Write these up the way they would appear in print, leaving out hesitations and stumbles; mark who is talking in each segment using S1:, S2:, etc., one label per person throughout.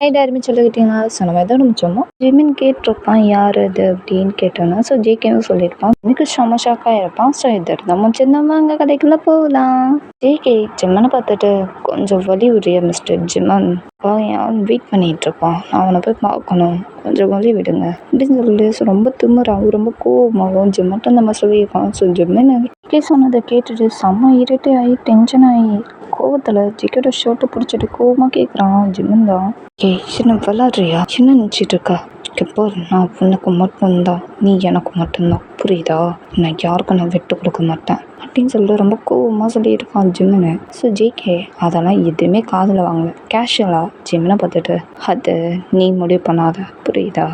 S1: எல்லாருமே சொல்லிக்கிட்டீங்க சொன்ன மாதிரி தான் நம்ம சும்மா ஜிமின் கேட்டிருப்பான் யார் அது அப்படின்னு கேட்டோன்னா ஸோ ஜேகேவும் சொல்லியிருப்பான். எனக்கு செம்ம ஷாக்காக இருப்பான். ஸோ இது நம்ம சின்னம்மா அங்கே கடைக்குள்ளே போகலாம். ஜேகே ஜிம்மனை பார்த்துட்டு கொஞ்சம் வலி உரிய மிஸ்டர் ஜிம்மன் அவன் வெயிட் பண்ணிட்டு இருப்பான். நான் அவனை போய் பார்க்கணும், கொஞ்சம் வலி விடுங்க அப்படின்னு சொல்லிட்டு ஸோ ரொம்ப திமுறாகவும் ரொம்ப கோவமாகவும் ஜிம்மன்ட்டு நம்ம சொல்லியிருப்பான். ஸோ ஜிம்மன் சொன்னதை கேட்டுட்டு செம்ம இரிட்டே ஆகி டென்ஷன் ஆகி கோவத்தில் ஜிக்கோட ஷர்ட்டை பிடிச்சிட்டு கோவமாக கேட்குறான். ஜிம்மன் தான் என்ன விளாட்றியா, என்ன நினச்சிட்டு இருக்கா? எப்போ நான் உனக்கு மட்டும்தான், நீ எனக்கு மட்டும்தான், புரியுதா? நான் யாருக்கும் நான் விட்டு கொடுக்க மாட்டேன் அப்படின்னு சொல்லிட்டு ரொம்ப கோவமாக சொல்லியிருக்கான் ஜிம்மனு. ஸோ ஜேகே அதெல்லாம் எதுவுமே காதில் வாங்கல. கேஷுவலாக ஜிம்மனை பார்த்துட்டு அது நீ முடிவு பண்ணாத, புரியுதா?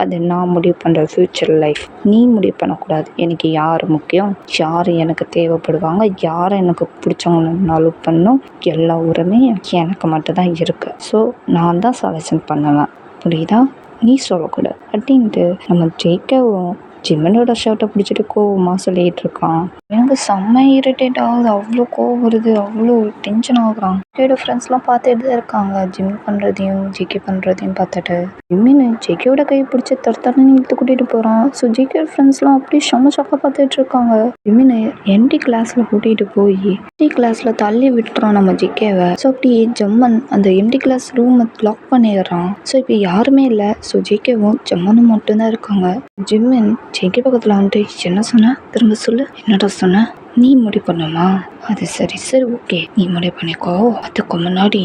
S1: அது நான் முடிவு பண்ணுற ஃப்யூச்சர் லைஃப், நீ முடிவு பண்ணக்கூடாது. எனக்கு யார் முக்கியம், யார் எனக்கு தேவைப்படுவாங்க, யார் எனக்கு பிடிச்சவங்கனாலும் பண்ணும், எல்லா உரிமே எனக்கு மட்டும்தான் இருக்குது. ஸோ நான் தான் செலெக்ஷன் பண்ணுவேன், புரியுதா? நீ சொல்லக்கூடாது அப்படின்ட்டு நம்ம ஜெயிக்கவும் ஜிம்மனோட ஷர்ட்டை பிடிச்சிட்டு கோவமாக சொல்லிகிட்டு இருக்கான். எனக்கு செம்ம இரிட்டேட் ஆகுது, அவ்வளோ கோவம் வருது, அவ்வளோ டென்ஷன் ஆகுறான். ஜிக்கோட ஃப்ரெண்ட்ஸ்லாம் பார்த்துட்டு தான் இருக்காங்க ஜிம் பண்ணுறதையும் ஜிகே பண்ணுறதையும் பார்த்துட்டு. ஜிம்மின்னு ஜிக்கோட கை பிடிச்சி தடுத்தாருன்னு இழுத்து கூட்டிகிட்டு போகிறான். ஸோ ஜிக்கோட ஃப்ரெண்ட்ஸ்லாம் அப்படியே செம்ம ஷாக்காக பார்த்துட்டு இருக்காங்க. ஜிம்மின்னு எம்டி கிளாஸில் கூட்டிகிட்டு போய் எம்டி கிளாஸில் தள்ளி விட்டுறான் நம்ம ஜிக்கேவை. ஸோ அப்படி ஜம்மன் அந்த எம்டி கிளாஸ் ரூமை லாக் பண்ணிடுறான். ஸோ இப்போ யாருமே இல்லை. ஸோ ஜிக்கேவும் ஜம்மனும் மட்டும்தான் இருக்காங்க. ஜிம்மின் ஜிகே பக்கத்தில் வந்துட்டு என்ன சொன்ன, திரும்ப சொல்லு, என்னடா சொன்ன? நீ முடிவு பண்ணுமா? அது சரி ஓகே, நீ முடிவு பண்ணிக்கோ. அதுக்கு முன்னாடி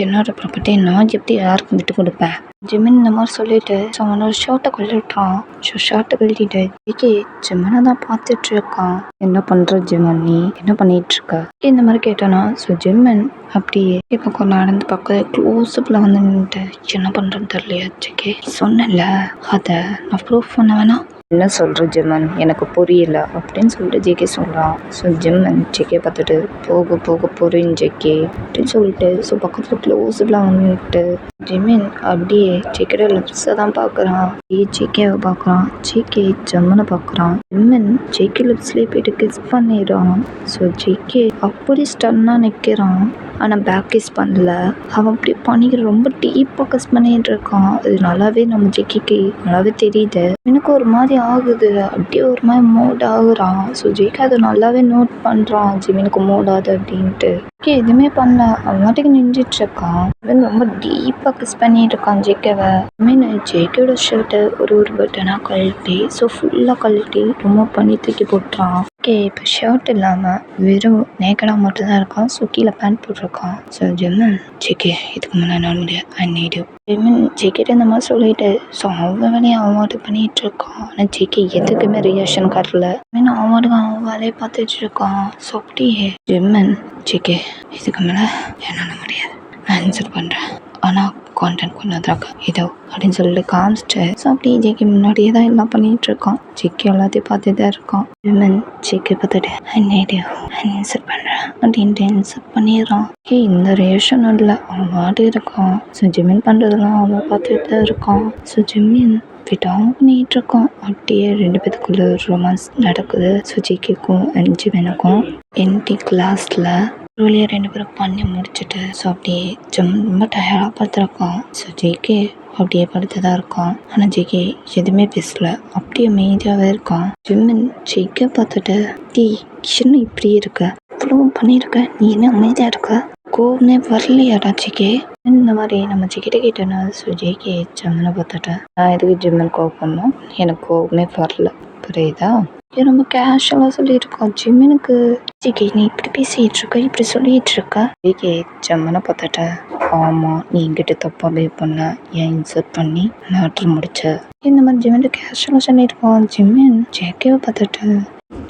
S1: என்னோட ப்ராப்பர்ட்டி நான் எப்படி யாருக்கும் விட்டு கொடுப்பேன்? ஜிமின் இந்த மாதிரி சொல்லிட்டு அவனோட ஷர்ட்டை கழட்டுறான். ஸோ ஷர்ட்டை கழட்டிட்டு ஜிகே ஜிம்மனை தான் பார்த்துட்டு இருக்கான். என்ன பண்ணுற ஜிம்மன், நீ என்ன பண்ணிட்டு இருக்க இந்த மாதிரி கேட்டானா. ஸோ ஜிம்மன் அப்படியே பக்கம் நடந்து பக்கம் க்ளோஸ்அப்பில் வந்து நின்றுட்டு என்ன பண்ணுறேன்னு தெரியலையா ஜிகே, சொன்னல அதை நான் ப்ரூஃப் பண்ண வேணாம். என்ன சொல்கிற ஜிம்மன், எனக்கு புரியல அப்படின்னு சொல்லிட்டு ஜேகே சொல்கிறான். ஸோ ஜிம்மன் ஜேகே பார்த்துட்டு போக போகிறேன் ஜேகே அப்படின்னு சொல்லிட்டு ஸோ பக்கத்தில் க்ளோஸில் வந்துட்டு ஜிம்மன் அப்படியே ஜேகேட லிப்ஸை தான் பார்க்குறான். ஜேகேவை பார்க்குறான். ஜேகே ஜிம்மனை பார்க்குறான். ஜிம்மன் ஜேகே லிப்ஸ்லேயே போயிட்டு கிஸ் பண்ணிடுறான். ஸோ ஜேகே அப்படி ஸ்டன்னாக நிற்கிறான். ஆனால் பேக் கிஸ் பண்ணல. அவன் அப்படி பண்ணிக்கிற ரொம்ப டீப்பாக கிஸ் பண்ணிட்டு இருக்கான். அது நல்லாவே நம்ம ஜேகேக்கு நல்லாவே தெரியுது. எனக்கு ஒரு மாதிரி ஆகுது, அப்படியே ஒரு மாதிரி மூட் ஆகுறான். ஸோ ஜேகே அதை நல்லாவே நோட் பண்ணுறான். ஜிமினுக்கு மூட் ஆகுது அப்படின்ட்டு எதுவுமே பண்ணல. அவன் மாட்டுக்கு நின்றுட்டு இருக்கான். இவன் ரொம்ப டீப்பாக கிஸ் பண்ணிட்டு இருக்கான் ஜேகேவை. மீன் ஜேகேயோட ஷர்ட்டை ஒரு பட்டனாக கழட்டி ஸோ ஃபுல்லாக கழட்டி ரிமூவ் பண்ணி தூக்கி போட்டுறான். ஓகே, இப்போ ஷர்ட் இல்லாமல் வெறும் நேக்கடாக மட்டும்தான் இருக்கான். ஸோ கீழே பேண்ட் போட்டிருக்கான். ஸோ ஜிம்மன் ஜேகே இதுக்கு முன்னாடி என்னால் முடியாது, ஐ நீட் யூ. ஜிம்மன் ஜேகேட்ட இந்த மாதிரி சொல்லிட்டு ஸோ அவன் வேலையை அவன் மாட்டுக்கு பண்ணிட்டு இருக்கான். ஆனால் ஜேகே எதுக்குமே ரியாக்ஷன் காட்டல. மீன் அவன் மாட்டுக்கு அவன் வேலையை பார்த்துட்டு இருக்கான். ஸோ அப்படியே ஜிம்மன் ஜேகே இதுக்கு மேலே என்னால் முடியாது, நான் ஆன்சர் பண்ணுறேன், ஆனால் கான்டென்ட் கொண்டாந்துறாங்க இதோ அப்படின்னு சொல்லிட்டு காமிச்சிட்டு ஸோ அப்படியே ஜேகே முன்னாடியே தான் எல்லாம் பண்ணிகிட்டு இருக்கான். ஜேகே எல்லாத்தையும் பார்த்து தான் இருக்கான். விமன் ஜேகே பார்த்துட்டு ஆன்சர் பண்ணுறேன் அப்படின்ட்டு ஆன்சர் பண்ணிடுறான். இந்த ரியாக்ஷன் இல்லை, அவன் மாட்டி இருக்கான். ஸோ ஜிமின் பண்ணுறதெல்லாம் அவன் பார்த்துட்டு தான் இருக்கான். ஸோ ஜிமின் விடாமல் பண்ணிகிட்டு இருக்கான். அப்படியே ரெண்டு பேத்துக்குள்ள ரொமான்ஸ் நடக்குது. ஸோ ஜேகேக்கும் அண்ட் ஜிமினுக்கும் என்டி கிளாஸில் ரோலியை ரெண்டு பேரும் பண்ணி முடிச்சுட்டு ஸோ அப்படியே ரொம்ப டயர்டாக படுத்துருக்கான். ஸோ ஜேகே அப்படியே படுத்துதான் இருக்கான். ஆனால் ஜேகே எதுவுமே பேசல, அப்படியே அமைதியாகவே இருக்கான். ஜிம்மன் ஜேகே பார்த்துட்டு டீ என்ன இப்படி இருக்க, இவ்வளோ பண்ணியிருக்க, நீ என்ன அமைதியாக இருக்க, கோவமே வரலையாடா ஜேகே இந்த மாதிரி நம்ம ஜேகிட்ட கேட்டேன்னா. ஸோ ஜேகே ஜிம்மனை பார்த்துட்டு நான் எதுக்கு ஜிம்மன் கோவம் பண்ணோம், எனக்கு கோவமே வரல, புரியுதா? ரொம்ப கேஷுவலாக சொல்லியிருக்கான். ஜிம்மனுக்கு ஜேகே நீ இப்படி பேசிகிட்டு இருக்க, இப்படி சொல்லிகிட்டு இருக்க. ஜேகே ஜிம்மனை பார்த்துட்ட ஆமாம் நீ என்கிட்ட தப்பாக பே பண்ண, ஏன் இன்சர்ட் பண்ணி மேட்ரு முடிச்ச இந்த மாதிரி ஜிம்மன் கேஷுவலாக சொல்லியிருக்கான். ஜிம்மன் ஜேகேவை பார்த்துட்டு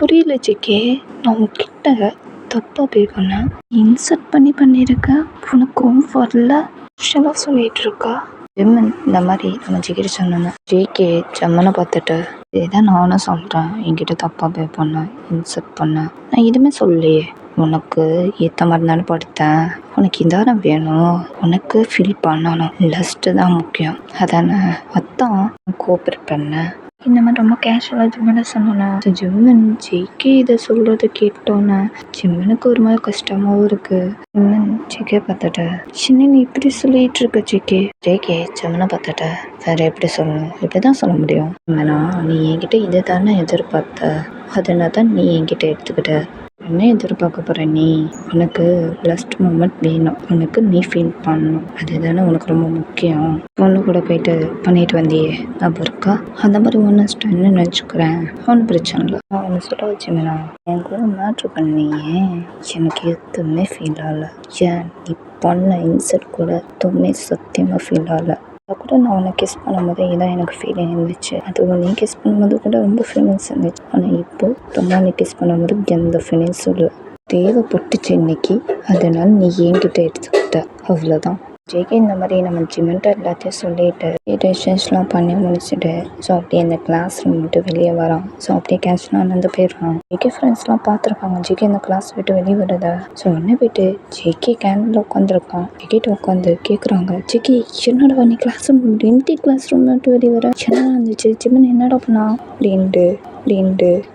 S1: புரியல ஜேகே, நான் உங்ககிட்ட தப்பாக பே பண்ண, இன்சர்ட் பண்ணி பண்ணியிருக்க, உனக்கும் வரல கேஷுவலாக சொல்லிகிட்டு இருக்கா. ஜிம்மன் இந்த மாதிரி நம்ம ஜேகிட்ட சொன்னோன்னா ஜேகே ஜிம்மனை பார்த்துட்டு இதுதான் நானும் சொல்கிறேன், என்கிட்ட தப்பாக பே பண்ண, இன்சர்ட் பண்ண, நான் எதுவுமே சொல்லலையே, உனக்கு ஏற்ற மாதிரி தானே படுத்தேன், உனக்கு இதான வேணும், உனக்கு ஃபீல் பண்ணணும், லஸ்ட்டு தான் முக்கியம், அதானே, அதான் கோஆப்ரேட் பண்ண, இந்த மாதிரி ரொம்ப கேஷுவலாக ஜிம்மனை சொன்னோன்னே ஜிம்மன் ஜேகே இதை சொல்கிறத கேட்டோன்னே ஜிம்மனுக்கு ஒரு மாதிரி கஷ்டமாகவும் இருக்குது. ஜிம்மன் ஜேகே பார்த்துட்ட சின்ன நீ இப்படி சொல்லிட்டு இருக்க ஜேகே ஜிம்மனை பார்த்துட்ட வேற எப்படி சொல்லணும், இப்படி தான் சொல்ல முடியும். ஜிம்மனா நீ என்கிட்ட இதை தானே எதிர்பார்த்த, அதனால தான் நீ என்கிட்ட எடுத்துக்கிட்ட. என்ன எதிர்பார்க்க போகிற நீ? உனக்கு பெஸ்ட் மூமெண்ட் வேணும், உனக்கு நீ ஃபீல் பண்ணணும், அதுதானே உனக்கு ரொம்ப முக்கியம். பொண்ணு கூட போயிட்டு பண்ணிட்டு வந்தியே அப்போ இருக்கா, அந்த மாதிரி ஒன்று ஸ்டன்னு நினச்சிக்கிறேன், ஒன்றும் பிரச்சனை இல்லை. நான் ஒன்று சொல்ல வச்சுமேனா, என் கூட மேட்ரு பண்ணியே எனக்கு எதுவுமே ஃபீல் ஆகலை. ஏன் நீ பண்ண இன்சல்ட் கூட எதுவுமே சத்தியமாக ஃபீல் ஆகலை. கூட நான் உன்னை கிஸ் பண்ணும்போது இதான் எனக்கு ஃபீலிங் இருந்துச்சு. அதுவும் நீ கிஸ் பண்ணும்போது கூட ரொம்ப ஃபீலிங்ஸ் இருந்துச்சு. ஆனால் இப்போது ரொம்ப நீ கிஸ் பண்ணும்போது எந்த ஃபீலிங்ஸும் இல்லை. தேவைப்பட்டுச்சு இன்னைக்கு, அதனால் நீ என்கிட்ட எடுத்துக்கிட்ட, அவ்வளோதான். ஜேகே இந்த மாதிரி நம்ம ஜிம்மன்ட்ட எல்லாத்தையும் சொல்லிட்டு டெசிஷன்ஸ்லாம் பண்ணி முடிச்சுட்டு ஸோ அப்படியே அந்த கிளாஸ் ரூம் விட்டு வெளியே வரான். ஸோ அப்படியே கேஷ்லாம் நடந்து போயிடுறான். ஜேகே ஃப்ரெண்ட்ஸ்லாம் பார்த்துருக்காங்க ஜேகே இந்த கிளாஸ் விட்டு வெளியே விடுறத. ஸோ உடனே போயிட்டு ஜேகே கேண்டில் உட்காந்துருக்கான். ஜேகிட்ட உட்காந்து கேட்குறாங்க, ஜேகே என்னடா நீ classroom empty classroom விட்டு வெளியே வர, என்னடா இருந்துச்சு ஜிம்மன் என்னடா பண்ணா அப்படின்ட்டு.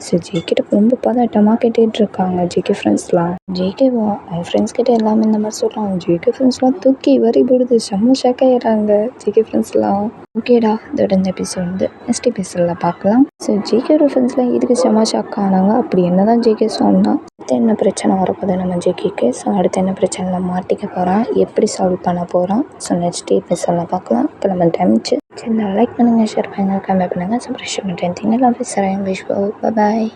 S1: ஸோ ஜேகிட்ட ரொம்ப பதட்டமாக கேட்டுட்டு இருக்காங்க ஜேகே ஃப்ரெண்ட்ஸ்லாம். ஜேகேவா அவன் ஃப்ரெண்ட்ஸ் கிட்ட எல்லாமே இந்த மாதிரி சொல்கிறாங்க. ஜேகே ஃப்ரெண்ட்ஸ்லாம் தூக்கி வரி போடுது, செம்ம ஷாக் ஆகிடுறாங்க ஜேகே ஃப்ரெண்ட்ஸ்லாம். ஓகேடா, இதோட இந்த எபிசோட் வந்து நெக்ஸ்ட் எபிசோடில் பார்க்கலாம். ஸோ ஜேகேயோட ஃப்ரெண்ட்ஸ்லாம் இதுக்கு செம்ம ஷாக் ஆனாங்க. அப்படி என்ன தான் ஜேகே சொன்னால் அடுத்து என்ன பிரச்சனை வரப்போகுது நம்ம ஜேகேக்கு, ஸோ அடுத்து என்ன பிரச்சனைலாம் மாட்டிக்க போகிறான், எப்படி சால்வ் பண்ண போகிறான், ஸோ நெக்ஸ்ட் எபிசோடில் பார்க்கலாம். இப்போ நம்ம டைமிச்சு சரி லைக் பண்ணுங்கள், ஷேர் பண்ணுங்கள், கமெண்ட் பண்ணுங்கள், சப்ஸ்கிரைப் பண்ணுறேன். Love you, bye.